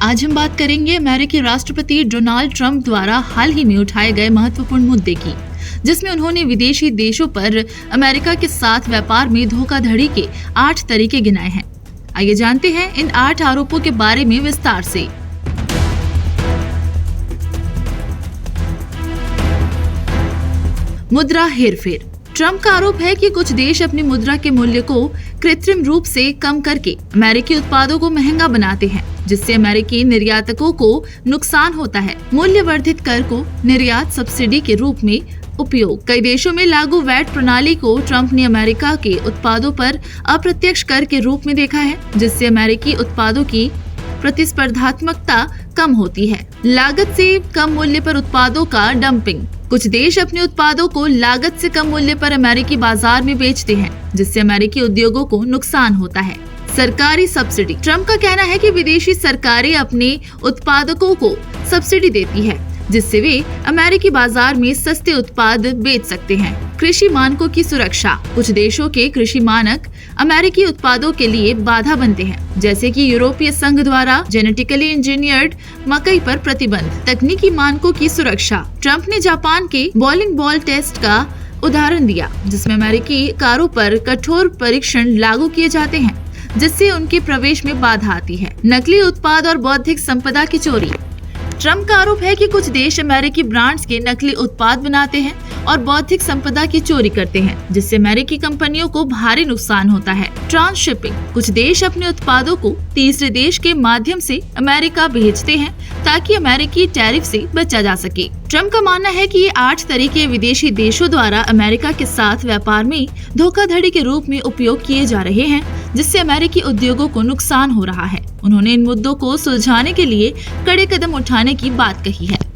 आज हम बात करेंगे अमेरिकी राष्ट्रपति डोनाल्ड ट्रंप द्वारा हाल ही में उठाए गए महत्वपूर्ण मुद्दे की, जिसमें उन्होंने विदेशी देशों पर अमेरिका के साथ व्यापार में धोखाधड़ी के 8 तरीके गिनाए हैं। आइए जानते हैं इन 8 आरोपों के बारे में विस्तार से। मुद्रा हेरफेर। ट्रंप का आरोप है कि कुछ देश अपनी मुद्रा के मूल्य को कृत्रिम रूप से कम करके अमेरिकी उत्पादों को महंगा बनाते हैं, जिससे अमेरिकी निर्यातकों को नुकसान होता है। मूल्य वर्धित कर को निर्यात सब्सिडी के रूप में उपयोग। कई देशों में लागू वैट प्रणाली को ट्रंप ने अमेरिका के उत्पादों पर अप्रत्यक्ष कर के रूप में देखा है, जिससे अमेरिकी उत्पादों की प्रतिस्पर्धात्मकता कम होती है। लागत से कम मूल्य पर उत्पादों का डंपिंग। कुछ देश अपने उत्पादों को लागत से कम मूल्य पर अमेरिकी बाजार में बेचते हैं, जिससे अमेरिकी उद्योगों को नुकसान होता है। सरकारी सब्सिडी। ट्रंप का कहना है कि विदेशी सरकारें अपने उत्पादकों को सब्सिडी देती है, जिससे वे अमेरिकी बाजार में सस्ते उत्पाद बेच सकते हैं। कृषि मानकों की सुरक्षा। कुछ देशों के कृषि मानक अमेरिकी उत्पादों के लिए बाधा बनते हैं, जैसे कि यूरोपीय संघ द्वारा जेनेटिकली इंजीनियर्ड मकई पर प्रतिबंध। तकनीकी मानकों की सुरक्षा। ट्रंप ने जापान के बॉलिंग बॉल टेस्ट का उदाहरण दिया, जिसमें अमेरिकी कारों पर कठोर परीक्षण लागू किए जाते हैं, जिससे उनके प्रवेश में बाधा आती है। नकली उत्पाद और बौद्धिक संपदा की चोरी। ट्रंप का आरोप है कि कुछ देश अमेरिकी ब्रांड्स के नकली उत्पाद बनाते हैं और बौद्धिक संपदा की चोरी करते हैं, जिससे अमेरिकी कंपनियों को भारी नुकसान होता है। ट्रांसशिपिंग। कुछ देश अपने उत्पादों को तीसरे देश के माध्यम से अमेरिका भेजते हैं ताकि अमेरिकी टैरिफ से बचा जा सके। ट्रंप का मानना है कि ये 8 तरीके विदेशी देशों द्वारा अमेरिका के साथ व्यापार में धोखाधड़ी के रूप में उपयोग किए जा रहे हैं, जिससे अमेरिकी उद्योगों को नुकसान हो रहा है। उन्होंने इन मुद्दों को सुलझाने के लिए कड़े कदम उठाने की बात कही है।